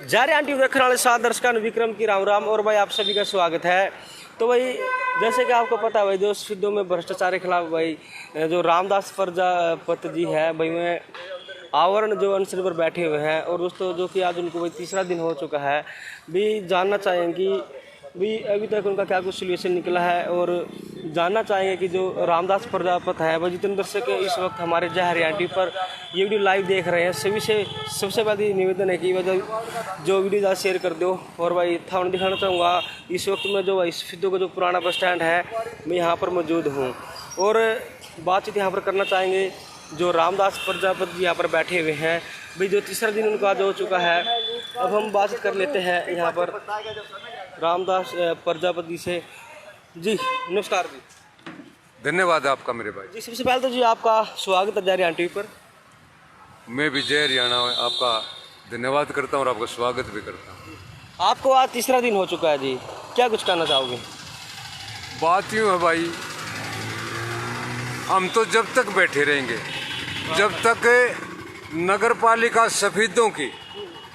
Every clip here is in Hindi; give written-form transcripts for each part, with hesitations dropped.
जारी आंटी देखने वाले सात दर्शकों विक्रम की राम राम। और भाई आप सभी का स्वागत है। तो भाई जैसे कि आपको पता है भाई जो सिद्धों में भ्रष्टाचार के खिलाफ भाई जो रामदास प्रजापति जी है भाई में आवरण जो अनशन पर बैठे हुए हैं। और दोस्तों जो कि आज उनको भाई तीसरा दिन हो चुका है, भी जानना चाहेंगे भी अभी तक उनका क्या कुछ सोल्यूशन निकला है। और जानना चाहेंगे कि जो रामदास प्रजापति है भाई जितने दर्शक इस वक्त हमारे जय हरियाणा पर ये वीडियो लाइव देख रहे हैं सभी से सबसे पहले निवेदन है कि वह जो वीडियो ज़्यादा शेयर कर दो। और भाई था दिखाना चाहूँगा इस वक्त में जो सिद्धू का जो पुराना बस स्टैंड है मैं यहाँ पर मौजूद हूँ और बातचीत यहाँ पर करना चाहेंगे जो रामदास प्रजापति जी यहाँ पर बैठे हुए हैं। भाई जो तीसरा दिन उनका आज हो चुका है, अब हम बातचीत कर लेते हैं यहाँ पर रामदास प्रजापति से। जी नमस्कार जी। धन्यवाद आपका मेरे भाई जी। सबसे पहले तो जी आपका स्वागत है जय हरियाणा टीवी पर। मैं भी जय हरियाणा आपका धन्यवाद करता हूँ और आपका स्वागत भी करता हूँ। आपको आज तीसरा दिन हो चुका है जी, क्या कुछ कहना चाहोगे? बात यूँ है भाई, हम तो जब तक बैठे रहेंगे जब तक नगर पालिका सफेदों की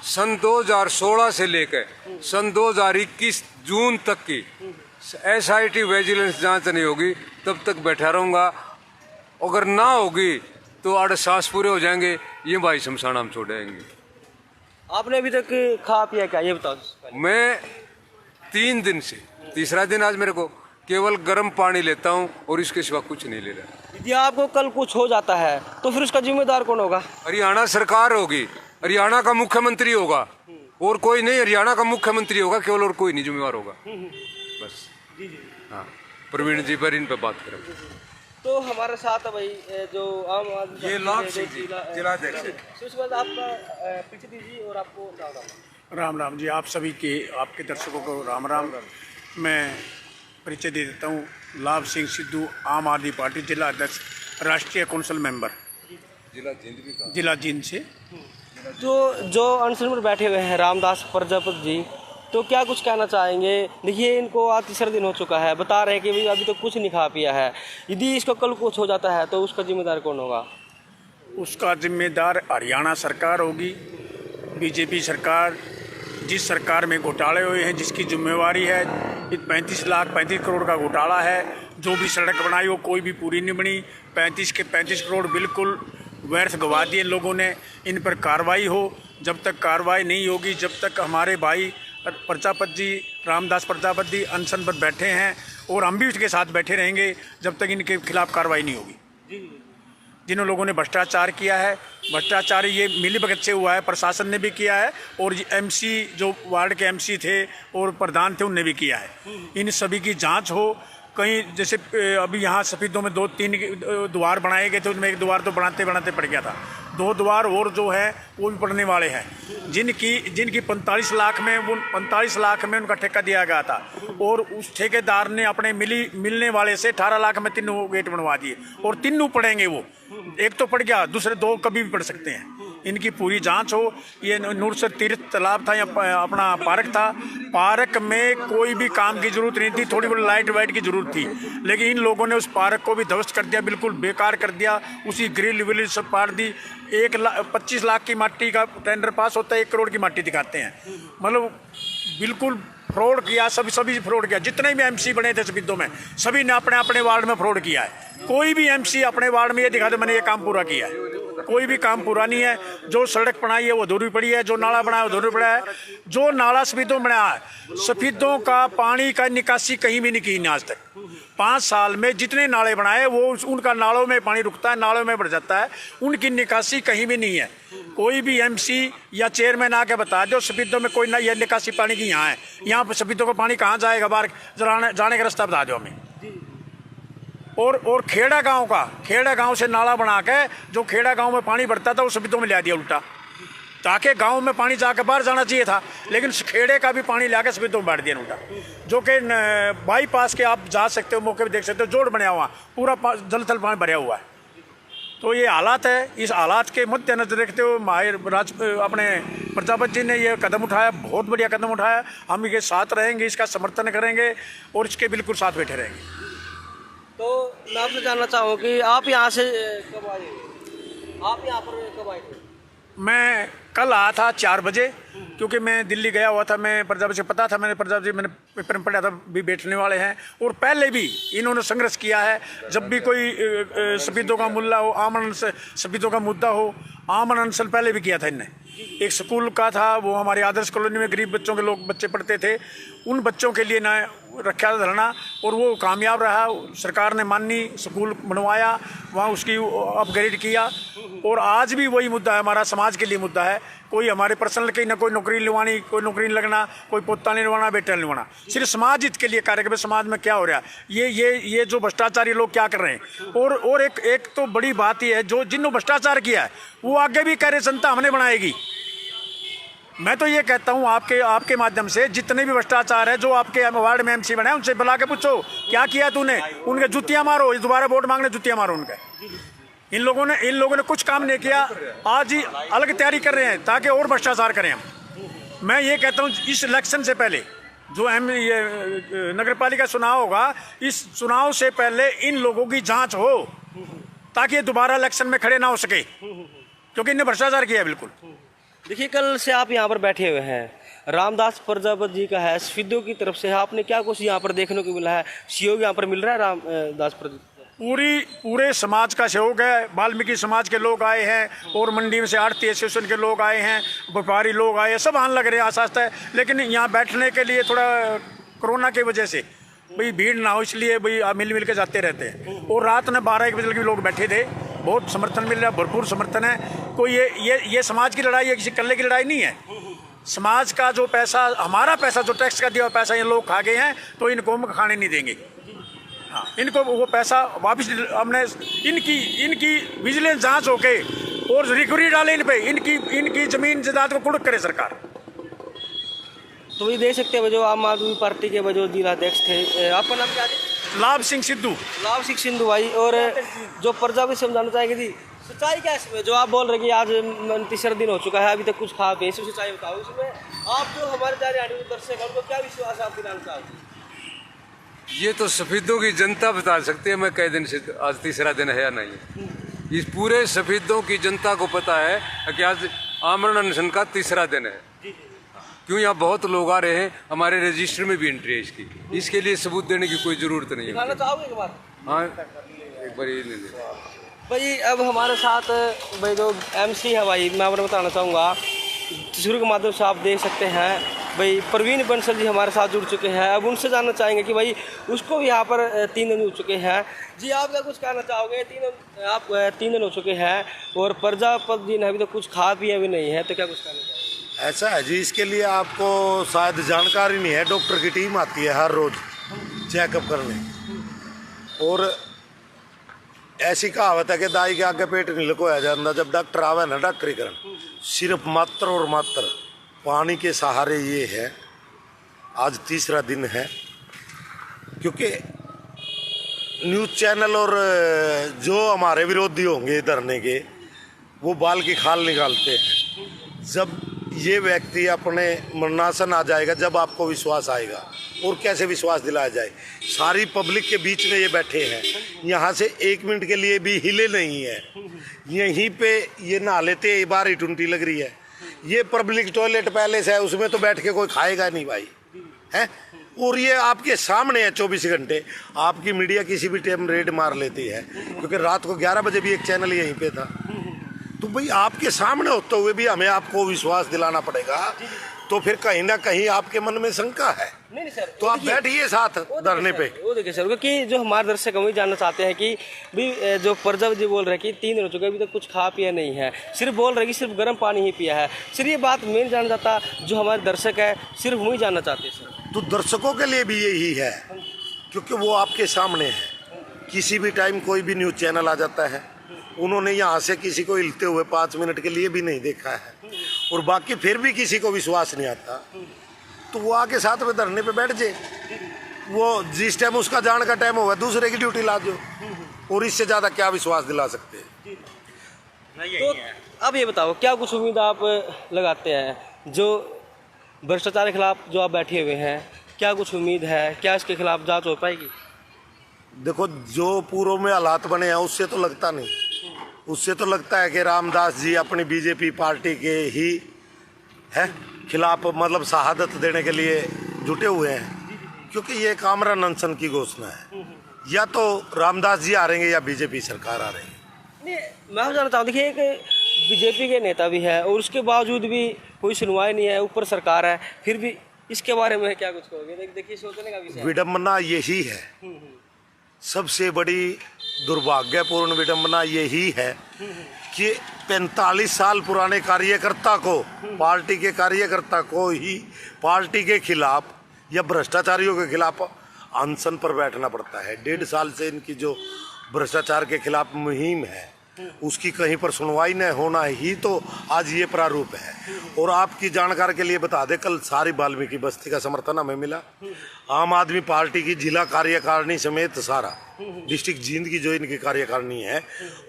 सन 2016 से लेकर सन 2021 जून तक की SIT विजिलेंस जांच नहीं होगी तब तक बैठा रहूँगा। अगर ना होगी तो 8 सांस पूरे हो जाएंगे, ये भाई शमशान हम छोड़ेंगे। आपने अभी तक खा पिया क्या ये बताओ? मैं 3 दिन से तीसरा दिन आज मेरे को केवल गर्म पानी लेता हूँ और इसके सिवा कुछ नहीं ले रहा। यदि आपको कल कुछ हो जाता है तो फिर उसका जिम्मेदार कौन होगा? हरियाणा सरकार होगी, हरियाणा का मुख्यमंत्री होगा और कोई नहीं, हरियाणा का मुख्यमंत्री होगा केवल, और कोई नहीं जिम्मेवार होगा बस। हाँ प्रवीण जी पर इन पे बात करें। तो हमारे साथ है भाई जो आम आदमी ये लाभ सिंह जी जिलाध्यक्ष। सबसे पहले आपका पीछे दीजिए और आपको राम राम जी। आप सभी के आपके दर्शकों को राम राम। मैं परिचय दे देता हूँ, लाभ सिंह सिद्धू, आम आदमी पार्टी जिला अध्यक्ष, राष्ट्रीय काउंसिल मेंबर, जिला जींद से। जो अनशन पर बैठे हुए हैं रामदास प्रजापति जी, तो क्या कुछ कहना चाहेंगे? देखिए इनको आज तीसरा दिन हो चुका है, बता रहे हैं कि भाई अभी तो कुछ नहीं खा पिया है। यदि इसको कल कुछ हो जाता है तो उसका जिम्मेदार कौन होगा? उसका जिम्मेदार हरियाणा सरकार होगी, बीजेपी सरकार। जिस सरकार में घोटाले हुए हैं, जिसकी जिम्मेवारी है, 35 करोड़ का घोटाला है। जो भी सड़क बनाई वो कोई भी पूरी नहीं बनी। 35 के 35 करोड़ बिल्कुल व्यर्थ गवा दिए लोगों ने। इन पर कार्रवाई हो। जब तक कार्रवाई नहीं होगी, जब तक हमारे भाई प्रजापति जी, रामदास प्रजापति जी अनशन पर बैठे हैं और हम भी उसके साथ बैठे रहेंगे जब तक इनके खिलाफ कार्रवाई नहीं होगी। जिन लोगों ने भ्रष्टाचार किया है, भ्रष्टाचार ये मिलीभगत से हुआ है, प्रशासन ने भी किया है और MC जो वार्ड के MC थे और प्रधान थे उनने भी किया है। इन सभी की जांच हो। कहीं जैसे अभी यहाँ सफेदों में 2-3 द्वार बनाए गए थे, उनमें एक द्वार तो बनाते बनाते पड़ गया था, 2 द्वार और जो है वो भी पड़ने वाले हैं। जिनकी 45 लाख में उनका ठेका दिया गया था और उस ठेकेदार ने अपने मिलने वाले से 18 लाख में 3 गेट बनवा दिए और 3 पड़ेंगे। वो एक तो पड़ गया, दूसरे 2 कभी भी पड़ सकते हैं। इनकी पूरी जांच हो। ये नूरसर तीर्थ तालाब था या अपना पार्क था, पार्क में कोई भी काम की जरूरत नहीं थी, थोड़ी बहुत लाइट वाइट की जरूरत थी, लेकिन इन लोगों ने उस पार्क को भी ध्वस्त कर दिया, बिल्कुल बेकार कर दिया। उसी ग्रिल विल सब पार दी। 25 लाख की माटी का टेंडर पास होता है, 1 करोड़ की माटी दिखाते हैं। मतलब बिल्कुल फ्रॉड किया, सभी फ्रॉड किया। जितने भी MC बने थे सफेदों में, सभी ने अपने अपने वार्ड में फ्रॉड किया है। कोई भी MC अपने वार्ड में ये दिखा दे मैंने ये काम पूरा किया है, कोई भी काम पूरा नहीं है। जो सड़क बनाई है वो अधूरी पड़ी है, जो नाला बनाया वो अधूरी पड़ा है। जो नाला सफेदों बनाया है, सफेदों का पानी का निकासी कहीं भी नहीं की आज तक। 5 साल में जितने नाले बनाए वो उनका नालों में पानी रुकता है, नालों में बढ़ जाता है, उनकी निकासी कहीं भी नहीं है। कोई भी MC या चेयरमैन आके बता दो सफेदों में कोई ना ये निकासी पानी की यहाँ है, यहाँ पर सफेदों का पानी कहाँ जाएगा बाहर, जाने का रास्ता बता दो हमें। और खेड़ा गांव से नाला बना के जो खेड़ा गांव में पानी भरता था वो सफेदों में ले दिया उल्टा, ताकि गांव में पानी जाकर बाहर जाना चाहिए था, लेकिन खेड़े का भी पानी लाके सफेदों में बांट दिया उल्टा। जो कि बाईपास के आप जा सकते हो, मौके पे देख सकते हो, जोड़ बनाया हुआ, पूरा जल थल पानी भरा हुआ है। तो ये हालात है। इस हालात के मद्देनजर रखते हुए अपने प्रजापति जी ने ये कदम उठाया, बहुत बढ़िया कदम उठाया। हम इसके साथ रहेंगे, इसका समर्थन करेंगे और इसके बिल्कुल साथ बैठे रहेंगे। तो मैं आपसे जानना चाहूँगा कि आप यहाँ से कब आए, आप यहाँ पर कब आए थे? मैं कल आया था 4 बजे, क्योंकि मैं दिल्ली गया हुआ था। मैं प्रजापति से पता था, मैंने प्रजापति जी मैंने पेपर में पढ़ा था भी बैठने वाले हैं, और पहले भी इन्होंने संघर्ष किया है। जब भी कोई सफेदों का मुल्ला हो, आमन सफेदों का मुद्दा हो, आमन अनशन पहले भी किया था इनने। एक स्कूल का था, वो हमारे आदर्श कॉलोनी में गरीब बच्चों के लोग बच्चे पढ़ते थे, उन बच्चों के लिए ना रखा था धरना, और वो कामयाब रहा। सरकार ने मानी, स्कूल बनवाया, वहाँ उसकी अपग्रेड किया, और आज भी वही मुद्दा है, हमारा समाज के लिए मुद्दा है। कोई हमारे पर्सनल की ना कोई नौकरी लिवानी, कोई नौकरी नहीं लगना, कोई पोता नहीं लिवाना, बेटा नहीं लिवाना, सिर्फ समाज हित के लिए कार्य कर। समाज में क्या हो रहा है, ये जो भ्रष्टाचारी लोग क्या कर रहे हैं। और एक तो बड़ी बात ये है, जो जिन्होंने भ्रष्टाचार किया है वो आगे भी कह रहे जनता हमने बनाएगी। मैं तो ये कहता हूँ आपके माध्यम से, जितने भी भ्रष्टाचार है, जो आपके वार्ड में एमसी बने, उनसे बुला के पूछो क्या किया तूने, उनके जुतियां मारो, दोबारा वोट मांगने जुतियां मारो उनके। इन लोगों ने कुछ काम नहीं किया, आज ही अलग तैयारी कर रहे हैं ताकि और भ्रष्टाचार करें हम। मैं ये कहता हूँ इस इलेक्शन से पहले जो ये नगर पालिका चुनाव होगा, इस चुनाव से पहले इन लोगों की जांच हो, ताकि ये दोबारा इलेक्शन में खड़े ना हो सके, क्योंकि इन्हें भ्रष्टाचार किया है बिल्कुल। देखिए, कल से आप यहाँ पर बैठे हुए हैं, रामदास प्रजापति जी का है, सफेदों की तरफ से है, आपने क्या कुछ यहाँ पर देखने को मिला है, सहयोग यहाँ पर मिल रहा है रामदास प्रजापति? पूरे समाज का सहयोग है। वाल्मीकि समाज के लोग आए हैं, और मंडी में से आड़ती एसोसिएशन के लोग आए हैं, व्यापारी लोग आए हैं, सब आने लग रहे हैं आस्ते आस्ते। लेकिन यहाँ बैठने के लिए थोड़ा कोरोना की वजह से भाई भीड़ ना हो, इसलिए भाई मिल के जाते रहते हैं। और रात में 12-1 बजे भी लोग बैठे थे, बहुत समर्थन मिल रहा है, भरपूर समर्थन है। कोई ये समाज की लड़ाई है, किसी कल्ले की लड़ाई नहीं है। समाज का जो पैसा, हमारा पैसा, जो टैक्स का दिया हुआ पैसा ये लोग खा गए हैं, तो इनको हम खाने नहीं देंगे। हाँ, इनको वो पैसा वापस हमने, इनकी विजिलेंस जांच होके और रिकवरी डाले इन पे, इनकी जमीन जायदाद को कुर्क करे सरकार। तो ये देख सकते हैं जो आम आदमी पार्टी के जो जिलाध्यक्ष थे, आपका नाम क्या है? लाभ सिंह सिद्धू भाई। और जो प्रजापति से हम जानना चाहेंगे जी, सच्चाई क्या है इसमें, जो आप बोल रहे हैं कि आज 3रा दिन हो चुका है, अभी तक कुछ खा पे, सच्चाई बताओ इसमें। आप जो हमारे जा रहे हैं दर्शक हैं, उनको क्या विश्वास है, आप दिलाना चाहोगे? ये तो सफेदों की जनता बता सकती है, मैं कई दिन से आज 3रा दिन है या नहीं। इस पूरे सफेदों की जनता को पता है कि आज आमरण अनशन का 3रा दिन है। क्यों, यहाँ बहुत लोग आ रहे हैं, हमारे रजिस्टर में भी एंट्री है इसकी, इसके लिए सबूत देने की कोई जरूरत नहीं है। चाहोगे एक बार? हाँ, एक बार ये ले ले भाई। अब हमारे साथ भाई जो एमसी है भाई, मैं आपको बताना चाहूँगा, शुरू के माध्यम से आप देख सकते हैं भाई, प्रवीण बंसल जी हमारे साथ जुड़ चुके हैं। अब उनसे जानना चाहेंगे कि भाई उसको भी यहाँ पर 3 दिन हो चुके हैं। जी, आप क्या कुछ कहना चाहोगे? 3 दिन हो चुके हैं, और प्रजापति जी ने अभी तक कुछ खा पिया भी नहीं है, तो क्या कुछ कहना चाहोगे? ऐसा है जी, इसके लिए आपको शायद जानकारी नहीं है। डॉक्टर की टीम आती है हर रोज चेकअप करने, और ऐसी कहावत है कि दाई के आगे पेट नहीं लुकोया जाता। जब डॉक्टर आवे ना डॉक्टरीकरण, सिर्फ मात्र और मात्र पानी के सहारे ये है। आज 3रा दिन है, क्योंकि न्यूज़ चैनल और जो हमारे विरोधी होंगे धरने के, वो बाल की खाल निकालते हैं। जब ये व्यक्ति अपने मरणासन आ जाएगा, जब आपको विश्वास आएगा, और कैसे विश्वास दिलाया जाए। सारी पब्लिक के बीच में ये बैठे हैं, यहाँ से 1 मिनट के लिए भी हिले नहीं है। यहीं पे ये नहा लेते हैं, बाहर ही टुंटी लग रही है। ये पब्लिक टॉयलेट पैलेस है, उसमें तो बैठ के कोई खाएगा नहीं भाई, है। और ये आपके सामने है 24 घंटे। आपकी मीडिया किसी भी टाइम रेड मार लेती है, क्योंकि रात को 11 बजे भी एक चैनल यहीं पे था। तो भाई आपके सामने होते हुए भी हमें आपको विश्वास दिलाना पड़ेगा, तो फिर कहीं ना कहीं आपके मन में शंका है। नहीं सर, तो आप बैठिए साथ धरने पे। वो देखिए सर, क्योंकि जो हमारे दर्शक हम जानना चाहते हैं कि भी जो प्रजापति जी बोल रहे हैं कि 3 दिन हो चुके, अभी तक कुछ खा पिया नहीं है, सिर्फ बोल रहे हैं कि सिर्फ गर्म पानी ही पिया है। सिर्फ ये बात मैं नहीं जानना चाहता, जो हमारे दर्शक है सिर्फ वही जानना चाहते हैं सर। तो दर्शकों के लिए भी यही है, क्योंकि वो आपके सामने है। किसी भी टाइम कोई भी न्यूज़ चैनल आ जाता है, उन्होंने यहाँ से किसी को हिलते हुए 5 मिनट के लिए भी नहीं देखा है, और बाकी फिर भी किसी को विश्वास नहीं आता, तो वो आके साथ में धरने पे बैठ जाए। वो जिस टाइम उसका जान का टाइम होगा, दूसरे की ड्यूटी ला दो, और इससे ज़्यादा क्या विश्वास दिला सकते हैं। तो अब ये बताओ, क्या कुछ उम्मीद आप लगाते हैं जो भ्रष्टाचार के खिलाफ जो आप बैठे हुए हैं, क्या कुछ उम्मीद है, क्या इसके खिलाफ जांच हो पाएगी? देखो, जो पूर्व में हालात बने हैं उससे तो लगता नहीं। उससे तो लगता है कि रामदास जी अपनी बीजेपी पार्टी के ही है खिलाफ मतलब शहादत देने के लिए जुटे हुए हैं, क्योंकि ये एक आमरण अनशन की घोषणा है। या तो रामदास जी आ रहेंगे या बीजेपी सरकार आ रही है। नहीं, मैं जानना चाहूँ, देखिए एक बीजेपी के नेता भी है और उसके बावजूद भी कोई सुनवाई नहीं है, ऊपर सरकार है, फिर भी इसके बारे में क्या कुछ कहोगे? देखिए सोचने का विषय है। विडम्बना यही है, सबसे बड़ी दुर्भाग्यपूर्ण विडम्बना यही है कि 45 साल पुराने कार्यकर्ता को, पार्टी के कार्यकर्ता को ही पार्टी के खिलाफ या भ्रष्टाचारियों के खिलाफ अनशन पर बैठना पड़ता है। 1.5 साल से इनकी जो भ्रष्टाचार के खिलाफ मुहिम है उसकी कहीं पर सुनवाई न होना ही तो आज ये प्रारूप है। और आपकी जानकारी के लिए बता दें, कल सारी वाल्मीकि बस्ती का समर्थन हमें मिला। आम आदमी पार्टी की जिला कार्यकारिणी समेत सारा डिस्ट्रिक्ट जींद की जो इनकी कार्यकारिणी है,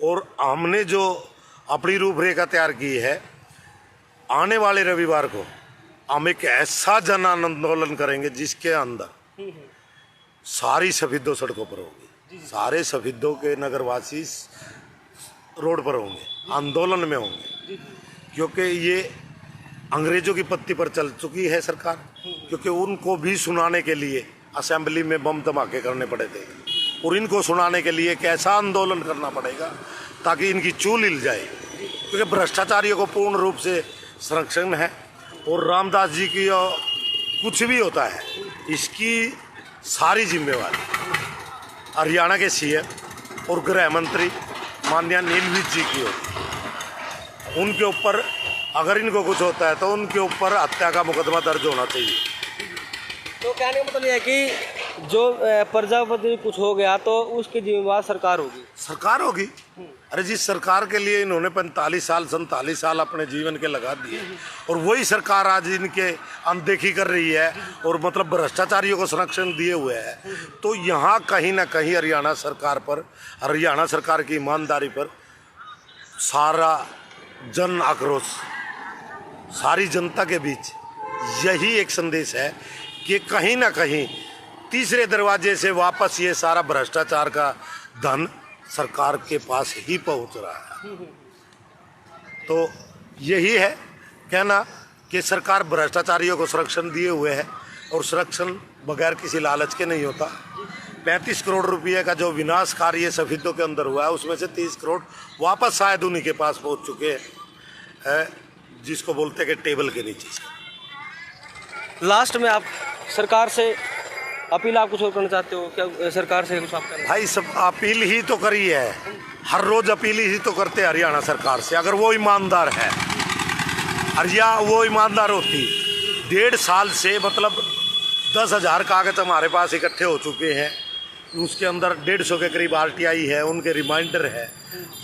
और हमने जो अपनी रूपरेखा तैयार की है, आने वाले रविवार को हम एक ऐसा जन आंदोलन करेंगे जिसके अंदर सारी सफेदों सड़कों पर होगी, सारे सफेदों के नगरवासी रोड पर होंगे, आंदोलन में होंगे, क्योंकि ये अंग्रेजों की पत्ती पर चल चुकी है सरकार। क्योंकि उनको भी सुनाने के लिए असेंबली में बम धमाके करने पड़े थे, और इनको सुनाने के लिए कैसा आंदोलन करना पड़ेगा ताकि इनकी चूल हिल जाए, क्योंकि भ्रष्टाचारियों को पूर्ण रूप से संरक्षण है। और रामदास जी की कुछ भी होता है इसकी सारी जिम्मेवारी हरियाणा के सीएम और गृह मंत्री माननीय नीलविज जी की होती। उनके ऊपर अगर इनको कुछ होता है तो उनके ऊपर हत्या का मुकदमा दर्ज होना चाहिए। तो कहने का मतलब यह है कि जो प्रजापति कुछ हो गया तो उसकी जिम्मेवार सरकार होगी। सरकार होगी। अरे जिस सरकार के लिए इन्होंने 45 साल 47 साल अपने जीवन के लगा दिए, और वही सरकार आज इनके अनदेखी कर रही है और मतलब भ्रष्टाचारियों को संरक्षण दिए हुए है, तो यहाँ कहीं ना कहीं हरियाणा सरकार पर, हरियाणा सरकार की ईमानदारी पर सारा जन आक्रोश, सारी जनता के बीच यही एक संदेश है कि कहीं ना कहीं तीसरे दरवाजे से वापस ये सारा भ्रष्टाचार का धन सरकार के पास ही पहुंच रहा है। तो यही है कहना कि सरकार भ्रष्टाचारियों को संरक्षण दिए हुए है, और संरक्षण बगैर किसी लालच के नहीं होता। 35 करोड़ रुपये का जो विनाश कार्य सफेदों के अंदर हुआ है, उसमें से 30 करोड़ वापस शायद उन्हीं के पास पहुंच चुके हैं, जिसको बोलते हैं कि टेबल के नीचे से। लास्ट में आप सरकार से अपील आप कुछ और करना चाहते हो क्या? सरकार से कुछ आप करना? भाई सब अपील ही तो करी है, हर रोज अपील ही तो करते हैं हरियाणा सरकार से। अगर वो ईमानदार है, या वो ईमानदार होती, 1.5 साल से मतलब 10,000 कागज हमारे पास इकट्ठे हो चुके हैं, उसके अंदर 150 के करीब RTI है, उनके रिमाइंडर है।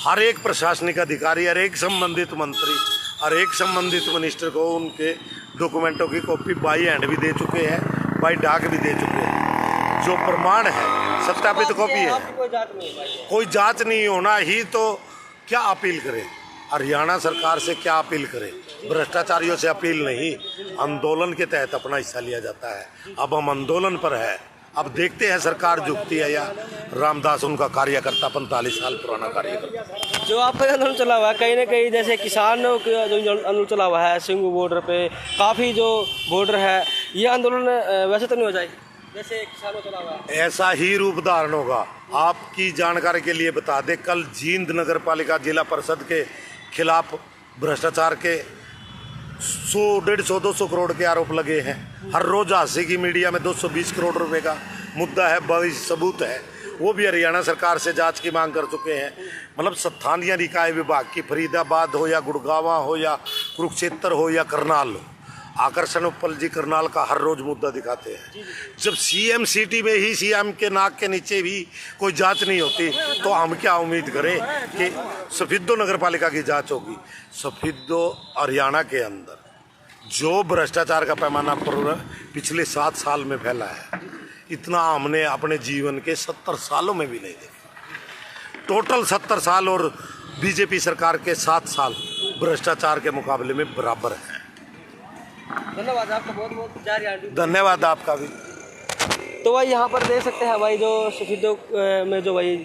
हर एक प्रशासनिक अधिकारी, हर एक संबंधित मंत्री, हर एक संबंधित मिनिस्टर को उनके डॉक्यूमेंटों की कॉपी बाई हैंड भी दे चुके हैं, बाई डाक भी दे चुके हैं। जो प्रमाण है, सत्यापित कॉपी है। कोई जांच नहीं होना ही तो क्या अपील करें? हरियाणा सरकार से क्या अपील करें? भ्रष्टाचारियों से अपील नहीं, आंदोलन के तहत अपना हिस्सा लिया जाता है। अब हम आंदोलन पर है, अब देखते हैं सरकार झुकती है या रामदास उनका कार्यकर्ता 45 साल पुराना कार्यकर्ता। जो आपका आंदोलन चला हुआ है कहीं ना कहीं, जैसे किसानों का जो आंदोलन चला हुआ है सिंगू बॉर्डर पे, काफ़ी जो बॉर्डर है, ये आंदोलन वैसे तो नहीं हो जाए जैसे किसानों चला हुआ है? ऐसा ही रूप धारण होगा। आपकी जानकारी के लिए बता दें, कल जींद नगर पालिका जिला परिषद के खिलाफ भ्रष्टाचार के 100, 150, 200 करोड़ के आरोप लगे हैं। हर रोज हादसे की मीडिया में 220 करोड़ रुपए का मुद्दा है, बड़ी सबूत है। वो भी हरियाणा सरकार से जांच की मांग कर चुके हैं। मतलब स्थानीय निकाय विभाग की फरीदाबाद हो या गुड़गांवा हो या कुरुक्षेत्र हो या करनाल हो, आकर्षण उपल जी करनाल का हर रोज मुद्दा दिखाते हैं। जब CM सिटी में ही CM के नाक के नीचे भी कोई जांच नहीं होती, तो हम क्या उम्मीद करें कि सफेदों नगर पालिका की जांच होगी? सफेदों हरियाणा के अंदर जो भ्रष्टाचार का पैमाना पिछले 7 साल में फैला है, इतना हमने अपने जीवन के 70 सालों में भी नहीं देखा। टोटल 70 साल और बीजेपी सरकार के 7 साल भ्रष्टाचार के मुकाबले में बराबर हैं। धन्यवाद आपका, बहुत बहुत जारी। धन्यवाद आपका भी। तो भाई यहाँ पर देख सकते हैं भाई, जो सफेदों में जो भाई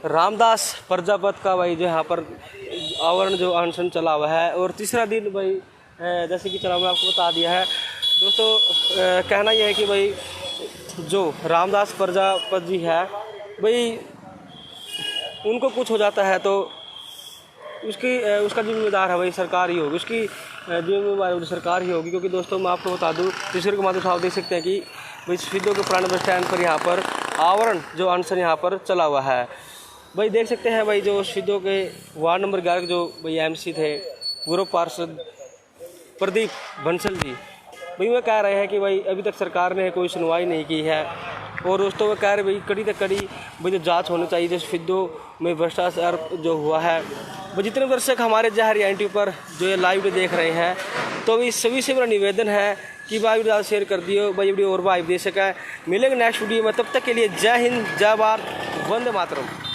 रामदास प्रजापत का भाई जो यहाँ पर आवरण जो अनशन चला हुआ है और तीसरा दिन भाई जैसे कि चला मैं आपको बता दिया है दोस्तों। कहना यह है कि भाई जो रामदास प्रजापत जी है भाई उनको कुछ हो जाता है तो उसका जिम्मेदार है भाई सरकार ही होगी, उसकी जिम्मेदार सरकार ही होगी। क्योंकि दोस्तों मैं आपको बता दूं तस्वीर के माध्यम से आप देख सकते हैं कि भाई शहीदों के पुराने बस स्टैंड पर यहाँ पर आवरण जो अनशन यहाँ पर चला हुआ है। भाई देख सकते हैं भाई जो शहीदों के वार्ड नंबर 11 जो भाई MC थे पूर्व पार्षद प्रदीप बंसल जी, भाई वो कह रहे हैं कि भाई अभी तक सरकार ने कोई सुनवाई नहीं की है। और दोस्तों वो कह रहे भाई कड़ी तक कड़ी भाई जो जाँच होनी चाहिए जो शहीदों में भ्रष्टाचार जो हुआ है। भाई जितने दर्शक हमारे जहर NTV पर जो ये लाइव देख रहे हैं तो इस सभी से मेरा निवेदन है कि भाई वीडियो शेयर कर दियो भाई वीडियो और भाई दे सका। मिलेंगे नेक्स्ट वीडियो में, तब तक के लिए जय हिंद, जय भारत, वंदे मातरम।